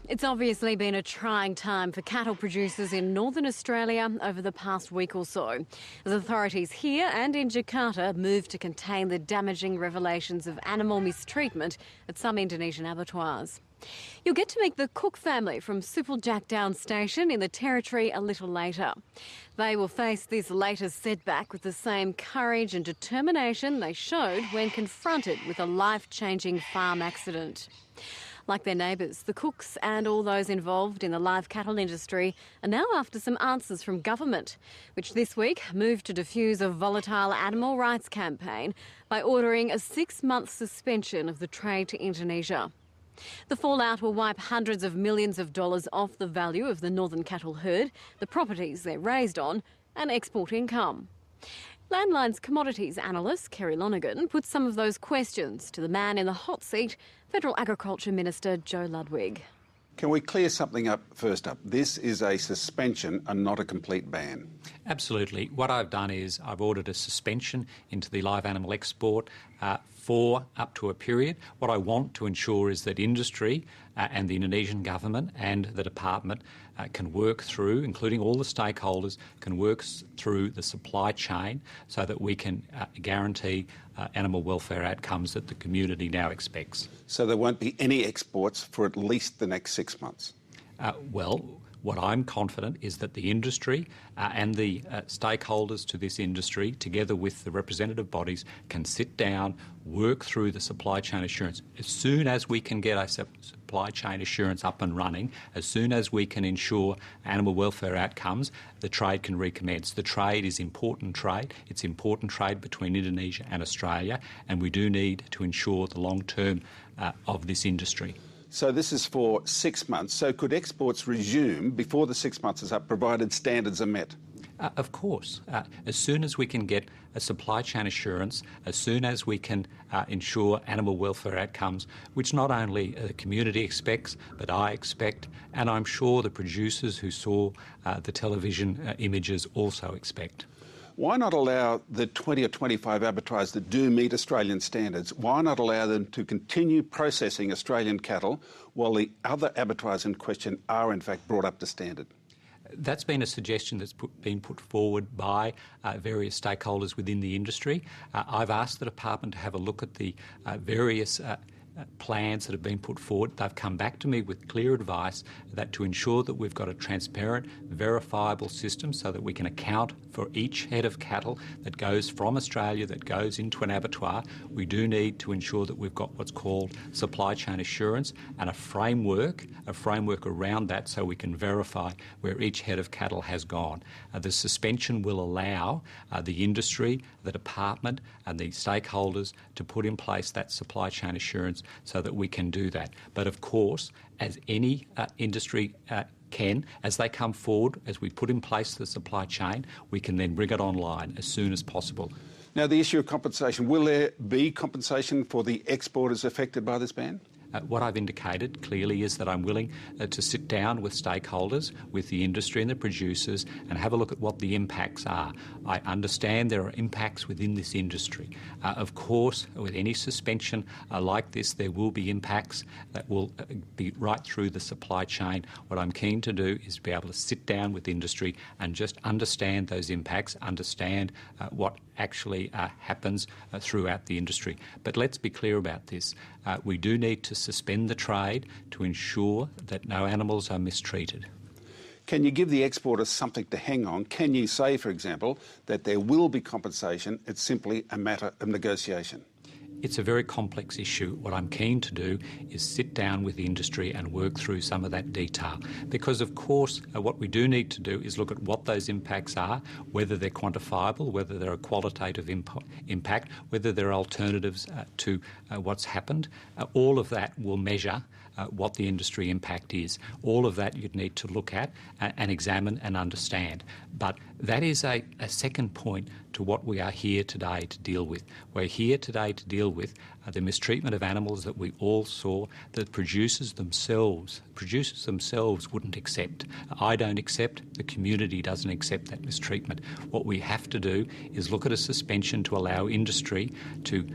It's obviously been a trying time for cattle producers in northern Australia over the past week or so, as authorities here and in Jakarta move to contain the damaging revelations of animal mistreatment at some Indonesian abattoirs. You'll get to meet the Cook family from Supal Jackdown Station in the Territory a little later. They will face this latest setback with the same courage and determination they showed when confronted with a life-changing farm accident. Like their neighbours, the Cooks and all those involved in the live cattle industry are now after some answers from government, which this week moved to defuse a volatile animal rights campaign by ordering a 6-month suspension of the trade to Indonesia. The fallout will wipe hundreds of millions of dollars off the value of the northern cattle herd, the properties they're raised on, and export income. Landline's commodities analyst, Kerry Lonergan, put some of those questions to the man in the hot seat, Federal Agriculture Minister Joe Ludwig. Can we clear something up first up? This is a suspension and not a complete ban. Absolutely. What I've done is I've ordered a suspension into the live animal export for up to a period. What I want to ensure is that industry and the Indonesian government and the department can work through, including all the stakeholders, can work through the supply chain so that we can guarantee animal welfare outcomes that the community now expects. So there won't be any exports for at least the next 6 months? What I'm confident is that the industry and the stakeholders to this industry, together with the representative bodies, can sit down, work through the supply chain assurance. As soon as we can get a supply chain assurance up and running, as soon as we can ensure animal welfare outcomes, the trade can recommence. The trade is important trade. It's important trade between Indonesia and Australia, and we do need to ensure the long term of this industry. So this is for 6 months. So could exports resume before the 6 months is up, provided standards are met? Of course. As soon as we can get a supply chain assurance, as soon as we can ensure animal welfare outcomes, which not only the community expects, but I expect, and I'm sure the producers who saw the television images also expect. Why not allow the 20 or 25 abattoirs that do meet Australian standards, why not allow them to continue processing Australian cattle while the other abattoirs in question are in fact brought up to standard? That's been a suggestion that's been put forward by various stakeholders within the industry. I've asked the department to have a look at the various plans that have been put forward. They've come back to me with clear advice that to ensure that we've got a transparent, verifiable system so that we can account for each head of cattle that goes from Australia, that goes into an abattoir, we do need to ensure that we've got what's called supply chain assurance and a framework around that so we can verify where each head of cattle has gone. The suspension will allow the industry, the department and the stakeholders to put in place that supply chain assurance so that we can do that. But of course, as any industry can, as they come forward, as we put in place the supply chain, we can then bring it online as soon as possible. Now, the issue of compensation, will there be compensation for the exporters affected by this ban? What I've indicated clearly is that I'm willing to sit down with stakeholders, with the industry and the producers and have a look at what the impacts are. I understand there are impacts within this industry. Of course, with any suspension like this, there will be impacts that will be right through the supply chain. What I'm keen to do is be able to sit down with industry and just understand those impacts, understand what actually happens throughout the industry. But let's be clear about this. We do need to suspend the trade to ensure that no animals are mistreated. Can you give the exporters something to hang on? Can you say, for example, that there will be compensation, it's simply a matter of negotiation? It's a very complex issue. What I'm keen to do is sit down with the industry and work through some of that detail. Because, of course, what we do need to do is look at what those impacts are, whether they're quantifiable, whether they're a qualitative impact, whether there are alternatives to what's happened. All of that will measure what the industry impact is. All of that you'd need to look at and examine and understand. But that is a second point to what we are here today to deal with. We're here today to deal with the mistreatment of animals that we all saw, that producers themselves wouldn't accept. I don't accept, the community doesn't accept that mistreatment. What we have to do is look at a suspension to allow industry to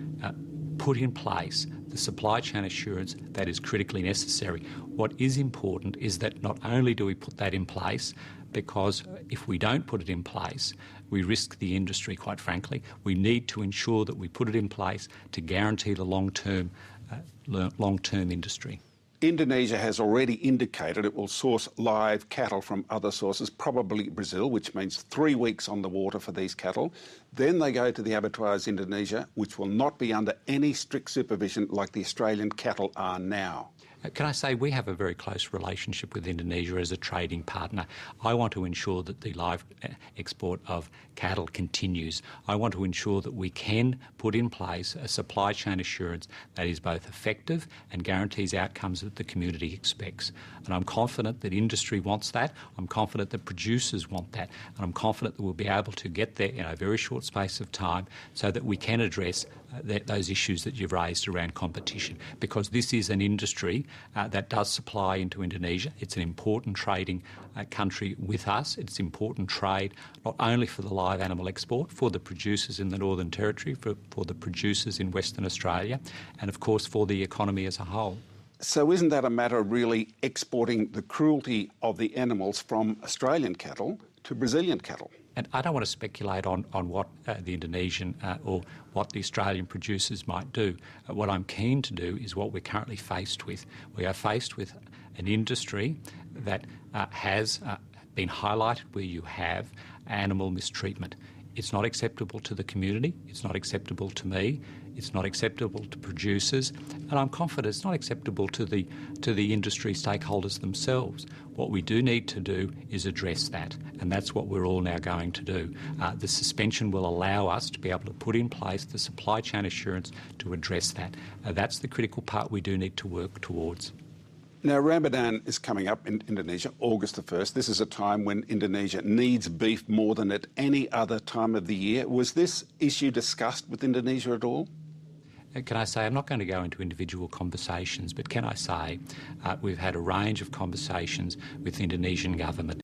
put in place the supply chain assurance that is critically necessary. What is important is that not only do we put that in place, because if we don't put it in place, we risk the industry, quite frankly. We need to ensure that we put it in place to guarantee the long-term industry. Indonesia has already indicated it will source live cattle from other sources, probably Brazil, which means 3 weeks on the water for these cattle. Then they go to the abattoirs in Indonesia, which will not be under any strict supervision like the Australian cattle are now. Can I say we have a very close relationship with Indonesia as a trading partner. I want to ensure that the live export of cattle continues. I want to ensure that we can put in place a supply chain assurance that is both effective and guarantees outcomes that the community expects. And I'm confident that industry wants that. I'm confident that producers want that. And I'm confident that we'll be able to get there in a very short space of time so that we can address those issues that you've raised around competition, because this is an industry that does supply into Indonesia. It's an important trading country with us. It's important trade not only for the live animal export, for the producers in the Northern Territory, for the producers in Western Australia, and of course for the economy as a whole. So isn't that a matter of really exporting the cruelty of the animals from Australian cattle to Brazilian cattle? And I don't want to speculate on what the Indonesian or what the Australian producers might do. What I'm keen to do is what we're currently faced with. We are faced with an industry that has been highlighted where you have animal mistreatment. It's not acceptable to the community. It's not acceptable to me. It's not acceptable to producers, and I'm confident it's not acceptable to the industry stakeholders themselves. What we do need to do is address that, and that's what we're all now going to do. The suspension will allow us to be able to put in place the supply chain assurance to address that. That's the critical part we do need to work towards. Now, Ramadan is coming up in Indonesia, August the 1st. This is a time when Indonesia needs beef more than at any other time of the year. Was this issue discussed with Indonesia at all? Can I say, I'm not going to go into individual conversations, but can I say we've had a range of conversations with the Indonesian government.